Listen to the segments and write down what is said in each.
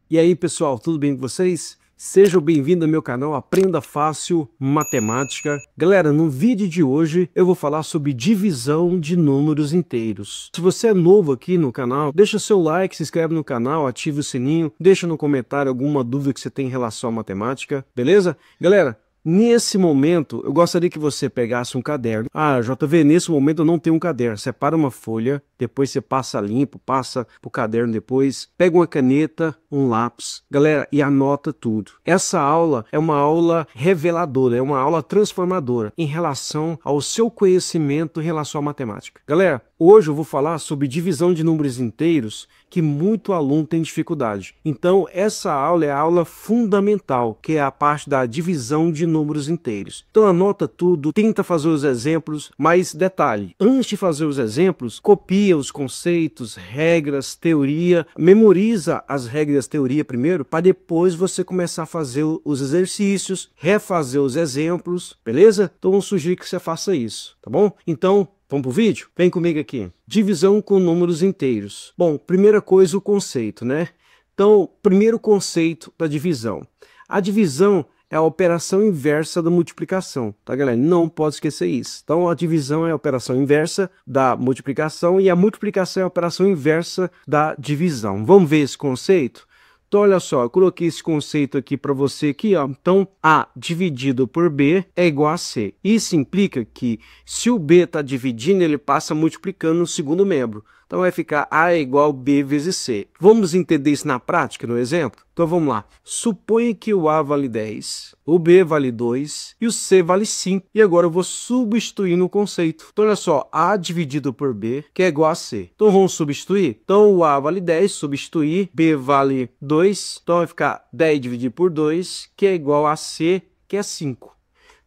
E aí, pessoal, tudo bem com vocês? Sejam bem-vindos ao meu canal Aprenda Fácil Matemática. Galera, no vídeo de hoje eu vou falar sobre divisão de números inteiros. Se você é novo aqui no canal, deixa seu like, se inscreve no canal, ative o sininho, deixa no comentário alguma dúvida que você tem em relação à matemática, beleza? Galera, nesse momento, eu gostaria que você pegasse um caderno. Ah, JV, nesse momento eu não tenho um caderno. Separa uma folha, depois você passa limpo, passa pro caderno depois. Pega uma caneta, um lápis, galera, e anota tudo. Essa aula é uma aula reveladora, é uma aula transformadora em relação ao seu conhecimento em relação à matemática. Galera, hoje eu vou falar sobre divisão de números inteiros que muito aluno tem dificuldade. Então, essa aula é a aula fundamental, que é a parte da divisão de números inteiros. Então, anota tudo, tenta fazer os exemplos, mas detalhe, antes de fazer os exemplos, copia os conceitos, regras, teoria, memoriza as regras, teoria primeiro, para depois você começar a fazer os exercícios, refazer os exemplos, beleza? Então, eu sugiro que você faça isso, tá bom? Então, vamos pro vídeo? Vem comigo aqui. Divisão com números inteiros. Bom, primeira coisa, o conceito, né? Então, primeiro conceito da divisão. A divisão é a operação inversa da multiplicação, tá, galera? Não pode esquecer isso. Então, a divisão é a operação inversa da multiplicação e a multiplicação é a operação inversa da divisão. Vamos ver esse conceito? Então, olha só, eu coloquei esse conceito aqui para você aqui, ó. Então, A dividido por B é igual a C. Isso implica que se o B está dividindo, ele passa multiplicando no segundo membro. Então, vai ficar A é igual a B vezes C. Vamos entender isso na prática, no exemplo? Então, vamos lá. Suponha que o A vale 10, o B vale 2 e o C vale 5. E agora eu vou substituir no conceito. Então, olha só, A dividido por B, que é igual a C. Então, vamos substituir? Então, o A vale 10, substituir. B vale 2, então vai ficar 10 dividido por 2, que é igual a C, que é 5.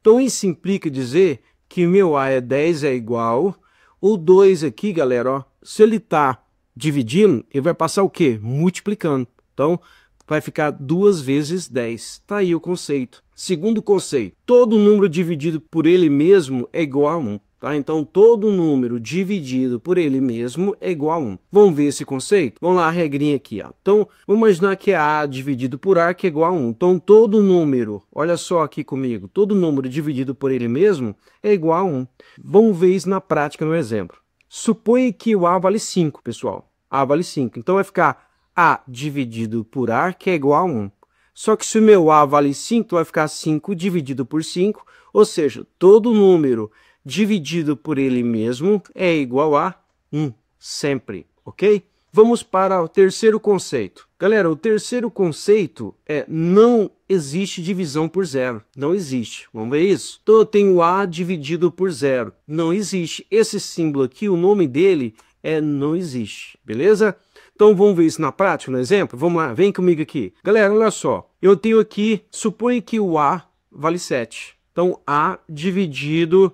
Então, isso implica dizer que meu A é 10 é igual. O 2 aqui, galera, ó, se ele está dividindo, ele vai passar o quê? Multiplicando. Então, vai ficar 2 vezes 10. Tá aí o conceito. Segundo conceito, todo número dividido por ele mesmo é igual a 1. Tá? Então, todo número dividido por ele mesmo é igual a 1. Vamos ver esse conceito? Vamos lá, a regrinha aqui. Ó. Então, vamos imaginar que é A dividido por A, que é igual a 1. Então, todo número, olha só aqui comigo, todo número dividido por ele mesmo é igual a 1. Vamos ver isso na prática no exemplo. Suponha que o A vale 5, pessoal. A vale 5. Então, vai ficar A dividido por A, que é igual a 1. Só que se o meu A vale 5, vai ficar 5 dividido por 5, ou seja, todo número dividido por ele mesmo é igual a 1, sempre, ok? Vamos para o terceiro conceito. Galera, o terceiro conceito é não existe divisão por zero. Não existe. Vamos ver isso? Então eu tenho A dividido por zero. Não existe. Esse símbolo aqui, o nome dele é não existe, beleza? Então vamos ver isso na prática, no exemplo? Vamos lá, vem comigo aqui. Galera, olha só. Eu tenho aqui, suponha que o A vale 7. Então A dividido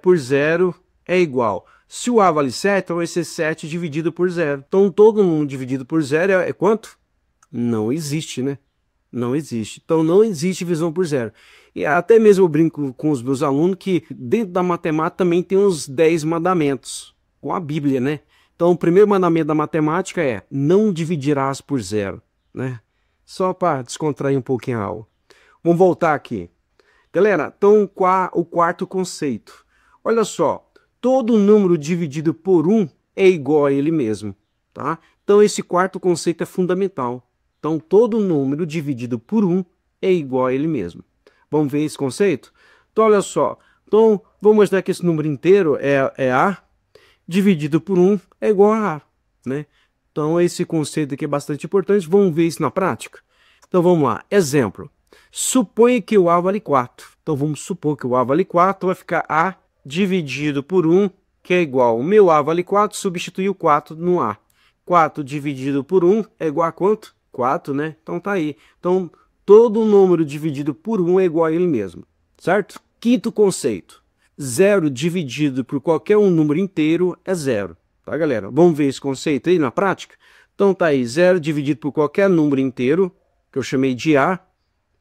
por zero é igual. Se o A vale 7, então vai ser 7 dividido por zero. Então todo mundo dividido por zero é quanto? Não existe, né? Não existe. Então não existe divisão por zero. E até mesmo eu brinco com os meus alunos que dentro da matemática também tem uns 10 mandamentos. Com a Bíblia, né? Então o primeiro mandamento da matemática é não dividirás por zero, né? Só para descontrair um pouquinho a aula. Vamos voltar aqui. Galera, então o quarto conceito. Olha só, todo número dividido por 1 é igual a ele mesmo, tá? Então esse quarto conceito é fundamental. Então todo número dividido por 1 é igual a ele mesmo. Vamos ver esse conceito? Então olha só, então vamos imaginar que esse número inteiro é A dividido por 1 é igual a A, né? Então esse conceito aqui é bastante importante, vamos ver isso na prática? Então vamos lá, exemplo. Suponha que o A vale 4. Então vamos supor que o A vale 4, vai ficar A dividido por 1, que é igual. O meu A vale 4, substituir o 4 no A. 4 dividido por 1 é igual a quanto? 4, né? Então tá aí. Então todo número dividido por 1 é igual a ele mesmo, certo? Quinto conceito. 0 dividido por qualquer um número inteiro é 0. Tá, galera? Vamos ver esse conceito aí na prática? Então tá aí, 0 dividido por qualquer número inteiro, que eu chamei de A,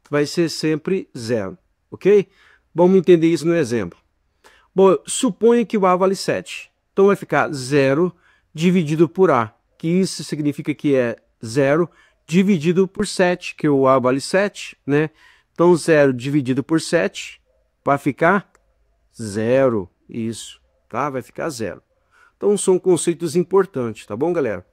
vai ser sempre 0, ok? Vamos entender isso no exemplo. Bom, suponha que o A vale 7. Então vai ficar 0 dividido por A, que isso significa que é 0, dividido por 7, que o A vale 7, né? Então 0 dividido por 7 vai ficar 0, isso, tá? Vai ficar 0. Então são conceitos importantes, tá bom, galera?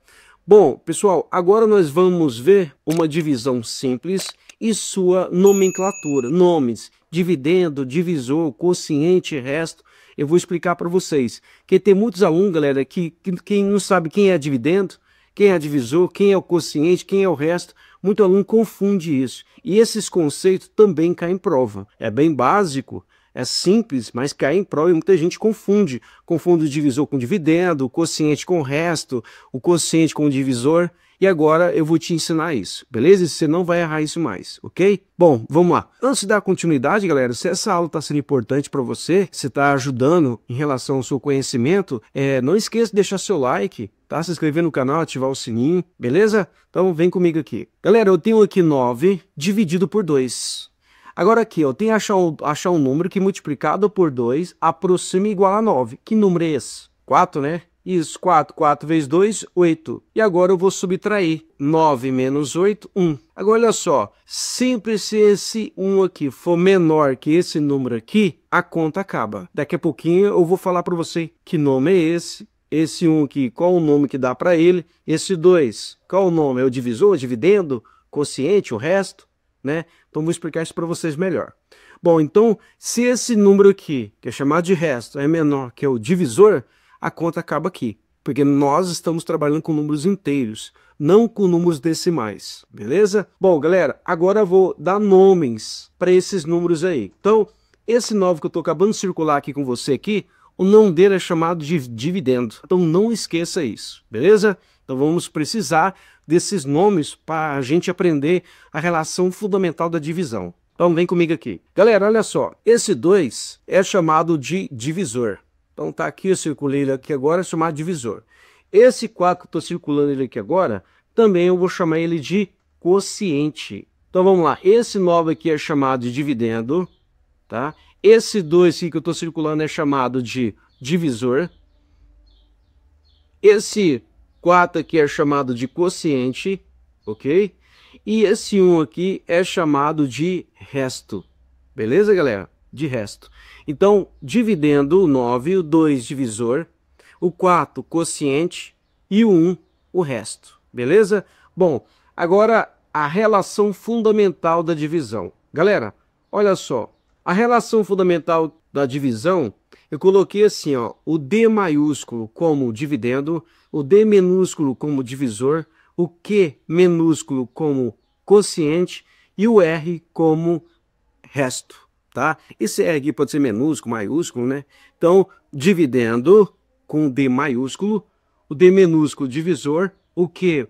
Bom, pessoal, agora nós vamos ver uma divisão simples e sua nomenclatura. Nomes, dividendo, divisor, quociente, resto. Eu vou explicar para vocês. Porque tem muitos alunos, galera, que não sabe quem é dividendo, quem é divisor, quem é o quociente, quem é o resto. Muito aluno confunde isso. E esses conceitos também caem em prova. É bem básico. É simples, mas cai em prova e muita gente confunde. Confunde o divisor com dividendo, o quociente com o resto, o quociente com o divisor. E agora eu vou te ensinar isso, beleza? Você não vai errar isso mais, ok? Bom, vamos lá. Antes de dar continuidade, galera, se essa aula está sendo importante para você, se está ajudando em relação ao seu conhecimento, não esqueça de deixar seu like, tá? Se inscrever no canal, ativar o sininho, beleza? Então vem comigo aqui. Galera, eu tenho aqui 9 dividido por 2. Agora aqui, eu tenho que achar um número que multiplicado por 2 aproxima igual a 9. Que número é esse? 4, né? Isso, 4. 4 vezes 2, 8. E agora eu vou subtrair. 9 menos 8, 1. Agora olha só, sempre se esse 1 aqui for menor que esse número aqui, a conta acaba. Daqui a pouquinho eu vou falar para você que nome é esse. Esse 1 aqui, qual o nome que dá para ele? Esse 2, qual o nome? É o divisor, o dividendo, quociente, o resto? Né? Então vou explicar isso para vocês melhor. Bom, então se esse número aqui, que é chamado de resto, é menor que o divisor, a conta acaba aqui, porque nós estamos trabalhando com números inteiros, não com números decimais, beleza? Bom, galera, agora eu vou dar nomes para esses números aí. Então, esse 9 que eu estou acabando de circular aqui com você aqui, o nome dele é chamado de dividendo. Então não esqueça isso, beleza? Então vamos precisar desses nomes para a gente aprender a relação fundamental da divisão. Então vem comigo aqui. Galera, olha só. Esse 2 é chamado de divisor. Então tá aqui, eu circulei ele aqui agora, é chamado de divisor. Esse 4 que eu estou circulando ele aqui agora, também eu vou chamar ele de quociente. Então vamos lá. Esse 9 aqui é chamado de dividendo, tá? Esse 2 aqui que eu estou circulando é chamado de divisor. Esse 4 aqui é chamado de quociente, ok? E esse 1 aqui é chamado de resto. Beleza, galera? De resto. Então, dividendo o 9, o 2 divisor, o 4 quociente e o 1 o resto. Beleza? Bom, agora a relação fundamental da divisão. Galera, olha só. A relação fundamental da divisão, eu coloquei assim, ó, o D maiúsculo como dividendo, o D minúsculo como divisor, o Q minúsculo como quociente e o R como resto, tá? Esse R aqui pode ser minúsculo, maiúsculo, né? Então, dividendo com o D maiúsculo, o D minúsculo divisor, o Q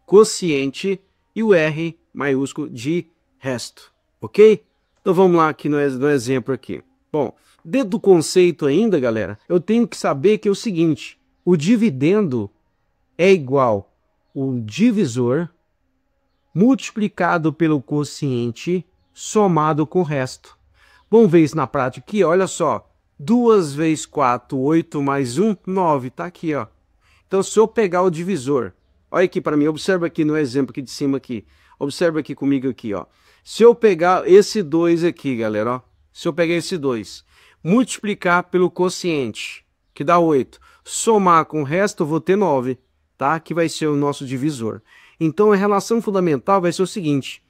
quociente e o R maiúsculo de resto, ok? Então vamos lá aqui no exemplo aqui. Bom, dentro do conceito ainda, galera, eu tenho que saber que é o seguinte, o dividendo é igual o divisor multiplicado pelo quociente somado com o resto. Vamos ver isso na prática aqui, olha só. 2 vezes 4, 8 mais 1, 9, tá aqui, ó. Então se eu pegar o divisor, olha aqui para mim, observa aqui no exemplo aqui de cima aqui. Observa aqui comigo aqui, ó. Se eu pegar esse 2 aqui, galera, ó. Se eu pegar esse 2, multiplicar pelo quociente, que dá 8, somar com o resto, eu vou ter 9, tá? Que vai ser o nosso divisor. Então, a relação fundamental vai ser o seguinte,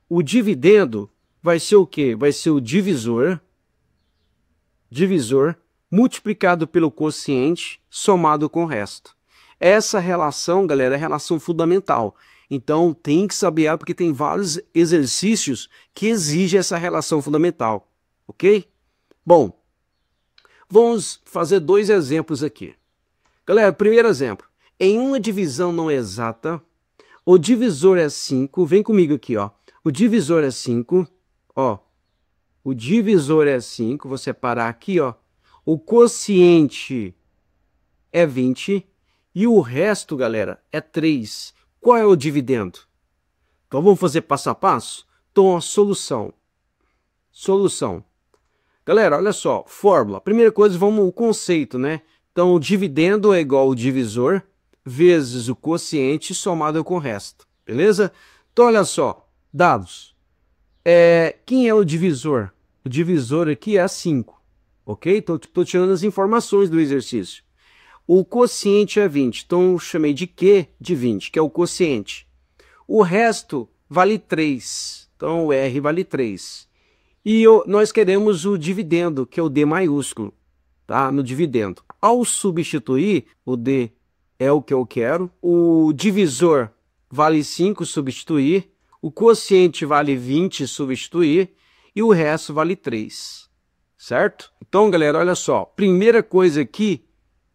o dividendo vai ser o quê? Vai ser o divisor multiplicado pelo quociente, somado com o resto. Essa relação, galera, é a relação fundamental. Então, tem que saber ela, porque tem vários exercícios que exigem essa relação fundamental, ok? Bom, vamos fazer 2 exemplos aqui. Galera, primeiro exemplo. Em uma divisão não exata, o divisor é 5. Vem comigo aqui, ó. O divisor é 5, ó. O divisor é 5, vou separar aqui, ó. O quociente é 20 e o resto, galera, é 3. Qual é o dividendo? Então vamos fazer passo a passo? Então, a solução. Solução. Galera, olha só, fórmula. Primeira coisa, vamos o conceito, né? Então, o dividendo é igual ao divisor vezes o quociente somado com o resto. Beleza? Então, olha só, dados. Quem é o divisor? O divisor aqui é 5, ok? Estou tirando as informações do exercício. O quociente é 20, então eu chamei de Q de 20, que é o quociente. O resto vale 3, então o R vale 3. E nós queremos o dividendo, que é o D maiúsculo, tá? No dividendo. Ao substituir, o D é o que eu quero, o divisor vale 5, substituir, o quociente vale 20, substituir, e o resto vale 3, certo? Então, galera, olha só, primeira coisa aqui,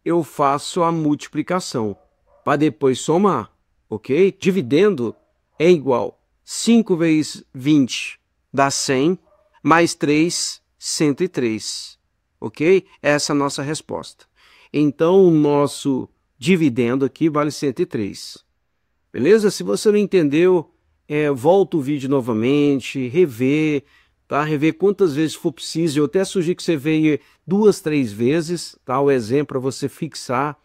eu faço a multiplicação, para depois somar, ok? Dividendo é igual 5 vezes 20 dá 100, mais 3, 103, ok? Essa é a nossa resposta. Então, o nosso dividendo aqui vale 103, beleza? Se você não entendeu, volta o vídeo novamente, rever, tá? Rever quantas vezes for preciso. Eu até sugiro que você veja 2, 3 vezes, tá? O exemplo para você fixar.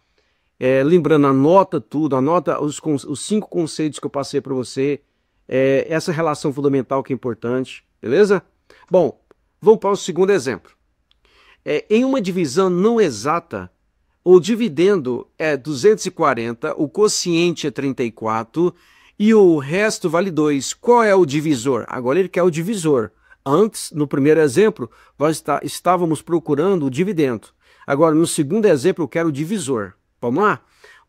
Lembrando, anota tudo, anota os 5 conceitos que eu passei para você. Essa relação fundamental que é importante, beleza? Bom, vamos para o segundo exemplo. Em uma divisão não exata, o dividendo é 240, o quociente é 34 e o resto vale 2. Qual é o divisor? Agora ele quer o divisor. Antes, no primeiro exemplo, nós estávamos procurando o dividendo. Agora, no segundo exemplo, eu quero o divisor. Vamos lá?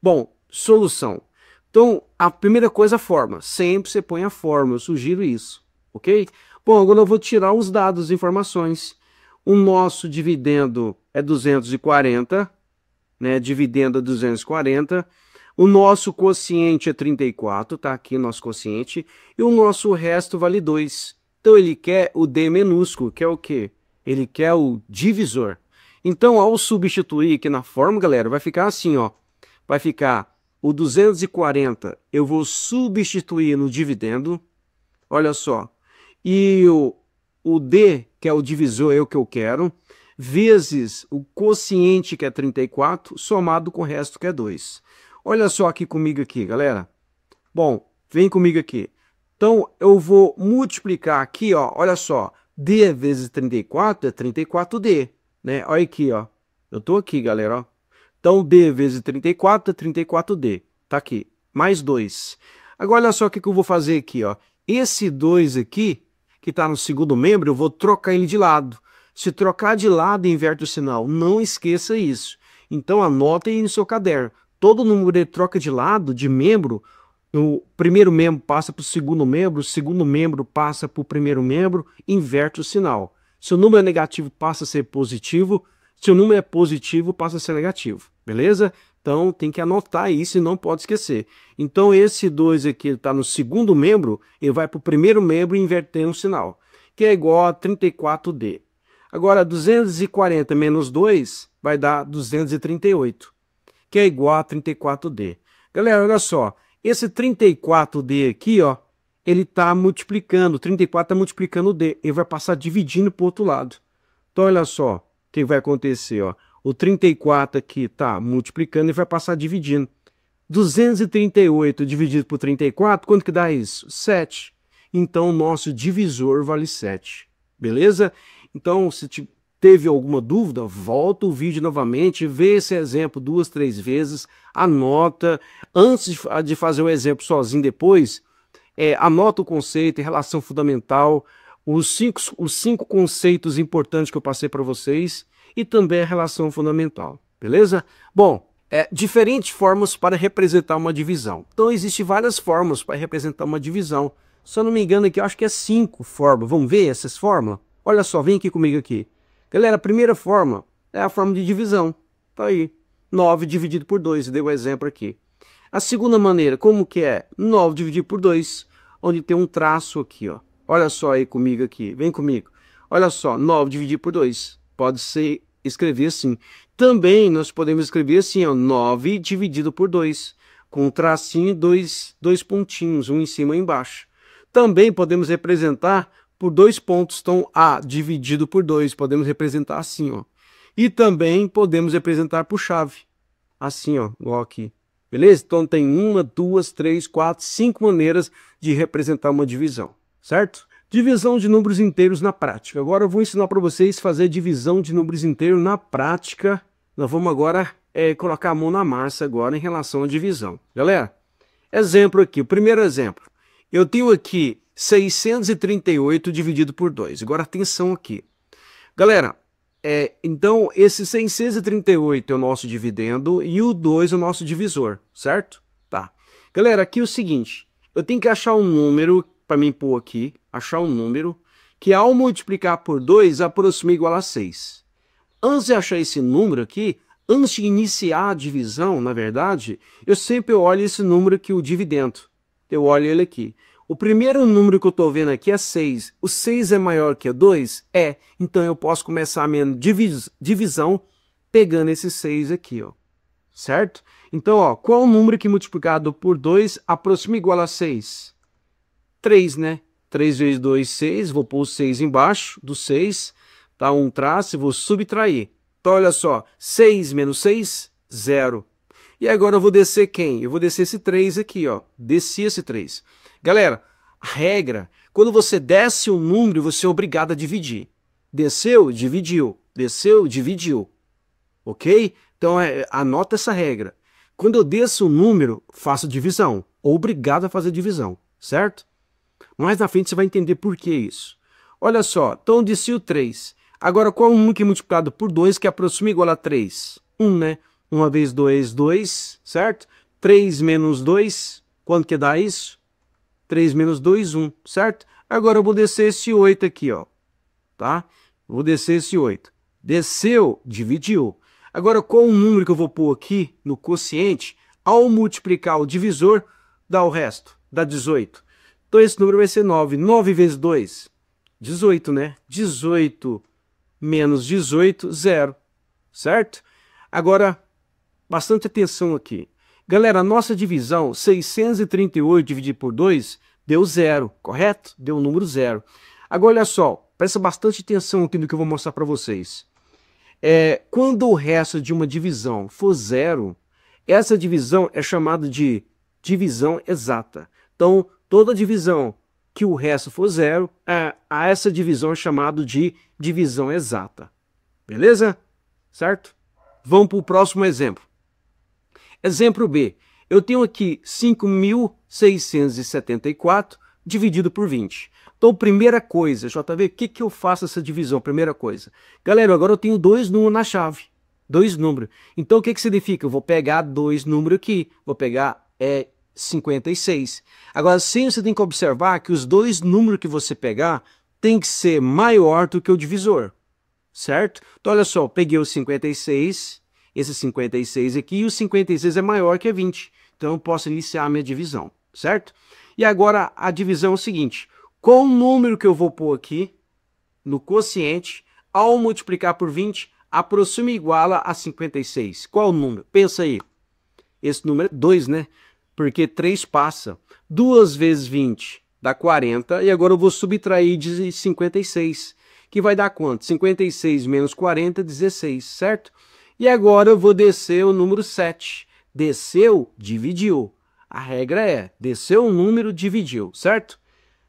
Bom, solução. Então, a primeira coisa, a fórmula. Sempre você põe a fórmula, eu sugiro isso, ok? Bom, agora eu vou tirar os dados, as informações. O nosso dividendo é 240, né? Dividendo é 240. O nosso quociente é 34, tá aqui nosso quociente. E o nosso resto vale 2. Então, ele quer o D minúsculo, que é o quê? Ele quer o divisor. Então, ao substituir aqui na fórmula, galera, vai ficar assim, ó. Vai ficar o 240, eu vou substituir no dividendo. Olha só. E o D, que é o divisor, é o que eu quero, vezes o quociente, que é 34, somado com o resto, que é 2. Olha só aqui comigo aqui, galera. Bom, vem comigo aqui. Então, eu vou multiplicar aqui, ó, olha só, D vezes 34 é 34D, né? Olha aqui, ó, eu tô aqui, galera, ó. Então, D vezes 34 é 34D, tá aqui, mais 2. Agora, olha só o que eu vou fazer aqui, ó. Esse 2 aqui, que tá no segundo membro, eu vou trocar ele de lado. Se trocar de lado, inverte o sinal, não esqueça isso. Então, anota aí no seu caderno. Todo número de troca de lado, de membro, o primeiro membro passa para o segundo membro passa para o primeiro membro, inverte o sinal. Se o número é negativo, passa a ser positivo. Se o número é positivo, passa a ser negativo. Beleza? Então, tem que anotar isso e não pode esquecer. Então, esse 2 aqui está no segundo membro, ele vai para o primeiro membro invertendo o sinal, que é igual a 34D. Agora, 240 menos 2 vai dar 238, que é igual a 34D. Galera, olha só. Esse 34D aqui, ó, ele está multiplicando, 34 está multiplicando o D, ele vai passar dividindo para o outro lado. Então, olha só o que vai acontecer, ó. O 34 aqui está multiplicando e vai passar dividindo. 238 dividido por 34, quanto que dá isso? 7. Então, o nosso divisor vale 7. Beleza? Então, se teve alguma dúvida, volta o vídeo novamente, vê esse exemplo 2, 3 vezes, anota. Antes de fazer o exemplo sozinho depois, anota o conceito, relação fundamental, os cinco conceitos importantes que eu passei para vocês e também a relação fundamental, beleza? Bom, diferentes formas para representar uma divisão. Então, existem várias formas para representar uma divisão. Se eu não me engano aqui, eu acho que é 5 formas. Vamos ver essas fórmulas? Olha só, vem aqui comigo aqui. Galera, a primeira forma é a forma de divisão. Tá aí. 9 dividido por 2, dei o exemplo aqui. A segunda maneira, como que é? 9 dividido por 2, onde tem um traço aqui, ó. Olha só aí comigo aqui, vem comigo. Olha só, 9 dividido por 2, pode ser escrever assim. Também nós podemos escrever assim, ó, 9 dividido por 2, com um tracinho e dois pontinhos, um em cima e embaixo. Também podemos representar por 2 pontos, então A dividido por 2, podemos representar assim, ó. E também podemos representar por chave, assim, ó, igual aqui. Beleza? Então tem uma, duas, três, quatro, cinco maneiras de representar uma divisão, certo? Divisão de números inteiros na prática. Agora eu vou ensinar para vocês fazer divisão de números inteiros na prática. Nós vamos agora colocar a mão na massa agora em relação à divisão. Galera, exemplo aqui, o primeiro exemplo. Eu tenho aqui 638 dividido por 2. Agora atenção aqui. Galera, então esse 638 é o nosso dividendo e o 2 é o nosso divisor, certo? Tá. Galera, aqui é o seguinte, eu tenho que achar um número para mim pôr aqui, achar um número que ao multiplicar por 2 aproxima igual a 6. Antes de achar esse número aqui, antes de iniciar a divisão, na verdade, eu sempre olho esse número aqui, o dividendo. Eu olho ele aqui. O primeiro número que eu estou vendo aqui é 6. O 6 é maior que 2? É. Então eu posso começar a minha divisão pegando esse 6 aqui, ó. Certo? Então, ó, qual o número que multiplicado por 2 aproxima igual a 6? 3, né? 3 vezes 2, 6. Vou pôr o 6 embaixo do 6. Tá um traço e vou subtrair. Então, olha só. 6 menos 6, 0. E agora eu vou descer quem? Eu vou descer esse 3 aqui, ó. Desci esse 3. Galera, a regra, quando você desce um número, você é obrigado a dividir. Desceu, dividiu. Desceu, dividiu. Ok? Então, anota essa regra. Quando eu desço um número, faço divisão. Obrigado a fazer divisão, certo? Mais na frente você vai entender por que isso. Olha só, então desci o 3. Agora, qual é o número que é multiplicado por 2 que aproxima igual a 3? 1, né? 1 vezes 2, 2, certo? 3 menos 2, quanto que dá isso? 3 menos 2, 1, certo? Agora eu vou descer esse 8 aqui, ó. Tá? Vou descer esse 8. Desceu, dividiu. Agora, qual o número que eu vou pôr aqui no quociente? Ao multiplicar o divisor, dá o resto. Dá 18. Então, esse número vai ser 9. 9 vezes 2, 18, né? 18 menos 18, 0. Certo? Agora, bastante atenção aqui. Galera, a nossa divisão, 638 dividido por 2, deu 0, correto? Deu o número 0. Agora, olha só, presta bastante atenção aqui no que eu vou mostrar para vocês. Quando o resto de uma divisão for 0, essa divisão é chamada de divisão exata. Então, toda divisão que o resto for 0, a essa divisão é chamada de divisão exata. Beleza? Certo? Vamos para o próximo exemplo. Exemplo B, eu tenho aqui 5.674 dividido por 20. Então, primeira coisa, JV, o que eu faço essa divisão? Primeira coisa. Galera, agora eu tenho dois números na chave. Dois números. Então, o que significa? Eu vou pegar dois números aqui. Vou pegar 56. Agora, sim, você tem que observar que os dois números que você pegar tem que ser maior do que o divisor. Certo? Então, olha só, eu peguei o 56... Esse 56 aqui, e o 56 é maior que 20. Então, eu posso iniciar a minha divisão, certo? E agora, a divisão é o seguinte. Qual o número que eu vou pôr aqui no quociente, ao multiplicar por 20, aproxima e iguala a 56? Qual o número? Pensa aí. Esse número é 2, né? Porque 3 passa. 2 vezes 20 dá 40. E agora eu vou subtrair de 56. Que vai dar quanto? 56 menos 40, 16, certo? E agora eu vou descer o número 7. Desceu, dividiu. A regra é, desceu um número, dividiu, certo?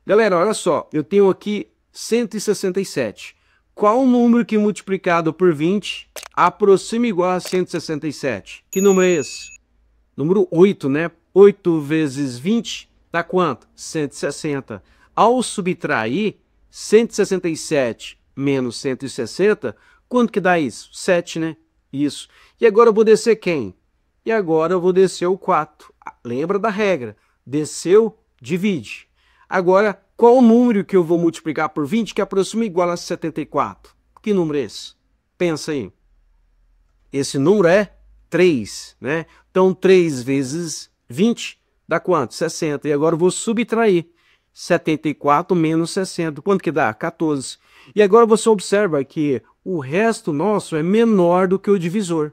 Galera, olha só, eu tenho aqui 167. Qual o número que multiplicado por 20 aproxima igual a 167? Que número é esse? Número 8, né? 8 vezes 20 dá quanto? 160. Ao subtrair 167 menos 160, quanto que dá isso? 7, né? Isso. E agora eu vou descer quem? E agora eu vou descer o 4. Lembra da regra. Desceu, divide. Agora, qual o número que eu vou multiplicar por 20 que aproxima igual a 74? Que número é esse? Pensa aí. Esse número é 3, né? Então, 3 vezes 20 dá quanto? 60. E agora eu vou subtrair. 74 menos 60. Quanto que dá? 14. E agora você observa que o resto nosso é menor do que o divisor,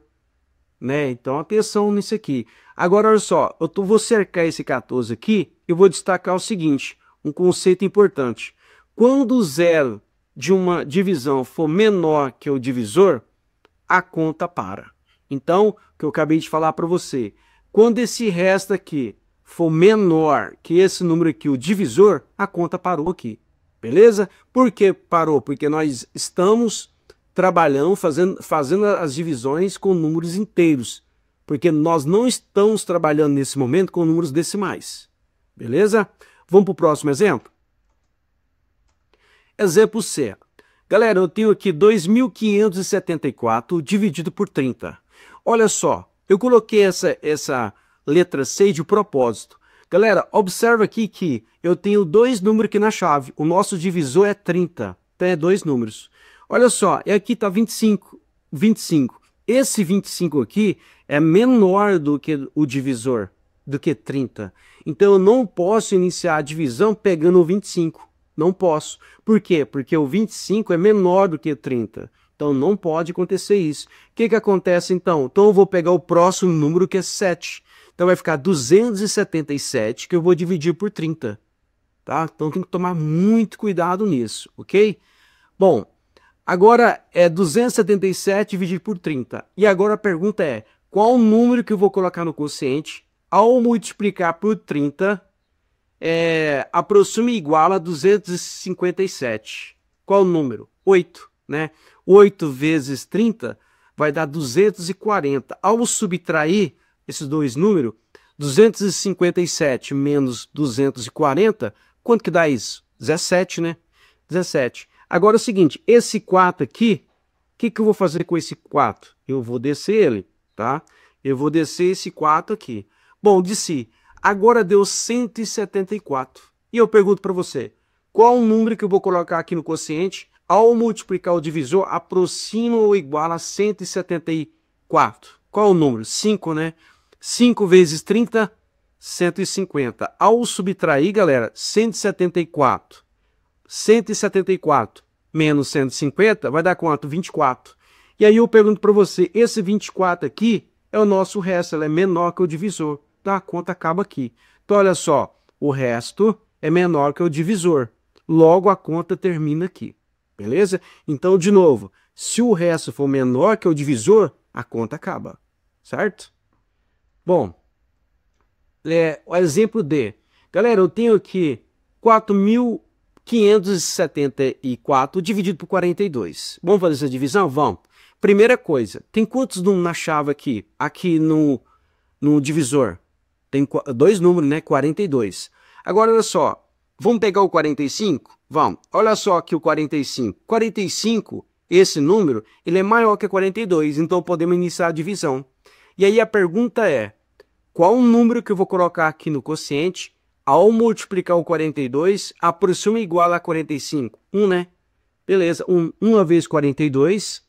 né? Então, atenção nisso aqui. Agora, olha só, vou cercar esse 14 aqui e vou destacar o seguinte, um conceito importante. Quando o zero de uma divisão for menor que o divisor, a conta para. Então, o que eu acabei de falar para você, Quando esse resto aqui for menor que esse número aqui, o divisor, a conta parou aqui. Beleza? Por que parou? Porque nós estamos trabalhando, fazendo as divisões com números inteiros. Porque nós não estamos trabalhando nesse momento com números decimais. Beleza? Vamos para o próximo exemplo? Exemplo C. Galera, eu tenho aqui 2.574 dividido por 30. Olha só, eu coloquei essa letra C de propósito. Galera, observa aqui que eu tenho dois números aqui na chave. O nosso divisor é 30, então é dois números. Olha só, e aqui está 25. Esse 25 aqui é menor do que o divisor, do que 30. Então eu não posso iniciar a divisão pegando o 25. Não posso. Por quê? Porque o 25 é menor do que 30. Então não pode acontecer isso. O que acontece então? Então eu vou pegar o próximo número, que é 7. Então vai ficar 277, que eu vou dividir por 30. Tá? Então tem que tomar muito cuidado nisso, ok? Bom, agora é 277 dividido por 30. E agora a pergunta é, qual o número que eu vou colocar no quociente ao multiplicar por 30 aproxima e igual a 257. Qual o número? 8, né? 8 vezes 30 vai dar 240. Ao subtrair esses dois números, 257 menos 240, quanto que dá isso? 17, né? 17. Agora é o seguinte, esse 4 aqui, o que eu vou fazer com esse 4? Eu vou descer ele, tá? Eu vou descer esse 4 aqui. Bom, desci. Agora deu 174. E eu pergunto para você, qual o número que eu vou colocar aqui no quociente ao multiplicar o divisor aproxima ou igual a 174? Qual o número? 5, né? 5 vezes 30, 150. Ao subtrair, galera, 174 menos 150 vai dar quanto? 24. E aí eu pergunto para você, esse 24 aqui é o nosso resto, ele é menor que o divisor. Então a conta acaba aqui. Então olha só, o resto é menor que o divisor. Logo a conta termina aqui. Beleza? Então, de novo, se o resto for menor que o divisor, a conta acaba. Certo? Bom, o exemplo D. Galera, eu tenho aqui 4.574 dividido por 42. Vamos fazer essa divisão? Vamos. Primeira coisa, tem quantos números na chave aqui? Aqui no divisor. Tem dois números, né? 42. Agora, olha só. Vamos pegar o 45? Vamos. Olha só aqui o 45. 45, esse número, ele é maior que 42. Então, podemos iniciar a divisão. E aí a pergunta é, qual o número que eu vou colocar aqui no quociente ao multiplicar o 42 aproxima igual a 45? 1, né? Beleza. 1 vezes 42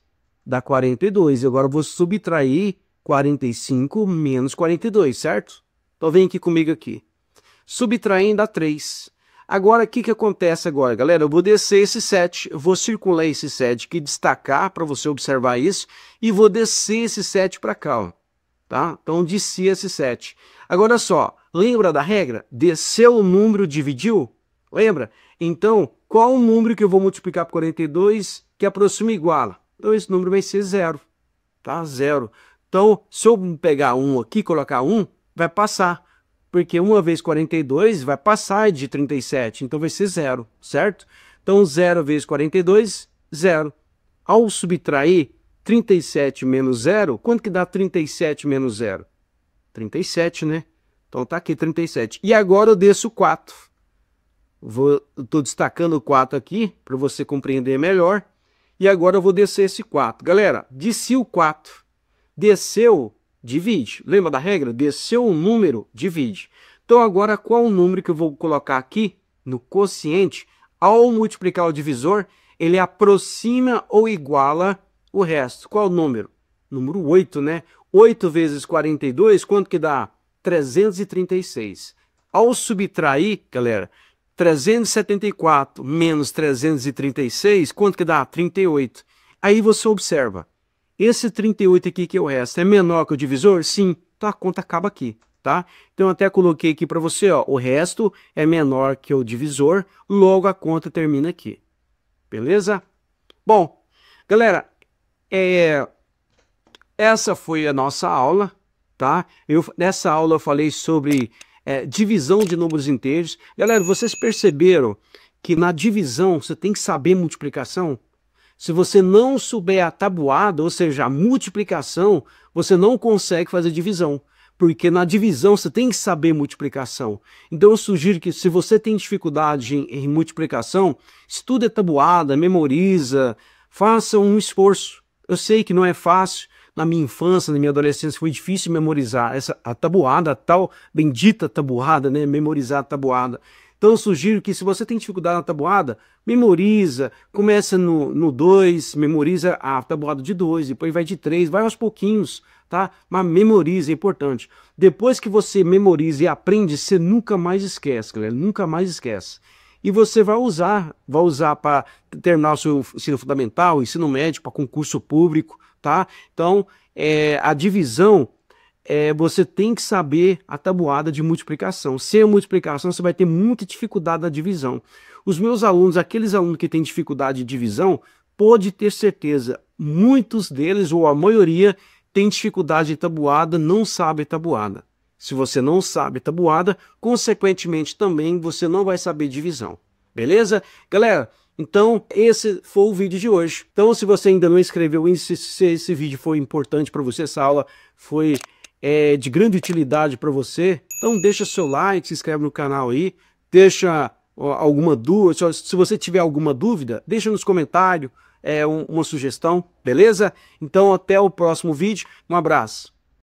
dá 42. E agora eu vou subtrair 45 menos 42, certo? Então vem aqui comigo aqui. Subtraindo dá 3. Agora, o que acontece agora, galera? Eu vou descer esse 7, eu vou circular esse 7 aqui, destacar para você observar isso, e vou descer esse 7 para cá, ó. Tá? Então, desci esse 7. Agora só, lembra da regra? Desceu o número, dividiu? Lembra? Então, qual o número que eu vou multiplicar por 42 que aproxima e iguala? Então, esse número vai ser 0. Tá? 0. Então, se eu pegar 1 aqui, colocar 1, vai passar. Porque 1 vezes 42 vai passar de 37. Então, vai ser 0, certo? Então, 0 vezes 42, 0. Ao subtrair 37 menos 0, quanto que dá 37 menos 0? 37, né? Então, tá aqui 37. E agora eu desço 4. Estou destacando o 4 aqui, para você compreender melhor. E agora eu vou descer esse 4. Galera, desci o 4. Desceu, divide. Lembra da regra? Desceu um número, divide. Então, agora, qual o número que eu vou colocar aqui no quociente? Ao multiplicar o divisor, ele aproxima ou iguala o resto. Qual o número? Número 8, né? 8 vezes 42, quanto que dá? 336. Ao subtrair, galera, 374 menos 336, quanto que dá? 38. Aí você observa. Esse 38 aqui que é o resto, é menor que o divisor? Sim. Então a conta acaba aqui, tá? Então eu até coloquei aqui para você, ó, o resto é menor que o divisor, logo a conta termina aqui. Beleza? Bom, galera, essa foi a nossa aula, tá? Nessa aula eu falei sobre divisão de números inteiros. Galera, vocês perceberam que na divisão você tem que saber multiplicação? Se você não souber a tabuada, ou seja, a multiplicação, você não consegue fazer divisão. Porque na divisão você tem que saber multiplicação. Então eu sugiro que se você tem dificuldade em multiplicação, estude a tabuada, memoriza, faça um esforço. Eu sei que não é fácil. Na minha infância, na minha adolescência, foi difícil memorizar a tabuada, a tal bendita tabuada, né? Memorizar a tabuada. Então eu sugiro que se você tem dificuldade na tabuada, memoriza, começa no 2, memoriza a tabuada de 2, depois vai de 3, vai aos pouquinhos, tá? Mas memoriza, é importante. Depois que você memoriza e aprende, você nunca mais esquece, galera, nunca mais esquece. E você vai usar para terminar o seu ensino fundamental, ensino médio, para concurso público, tá? Então, a divisão, você tem que saber a tabuada de multiplicação. Sem a multiplicação, você vai ter muita dificuldade na divisão. Os meus alunos, aqueles alunos que têm dificuldade de divisão, pode ter certeza, muitos deles, ou a maioria, tem dificuldade de tabuada, não sabe tabuada. Se você não sabe tabuada, consequentemente também você não vai saber divisão. Beleza? Galera, então esse foi o vídeo de hoje. Então se você ainda não inscreveu, se esse vídeo foi importante para você, essa aula foi de grande utilidade para você, então deixa seu like, se inscreve no canal aí, deixa alguma dúvida, se você tiver alguma dúvida, deixa nos comentários uma sugestão, beleza? Então até o próximo vídeo, um abraço.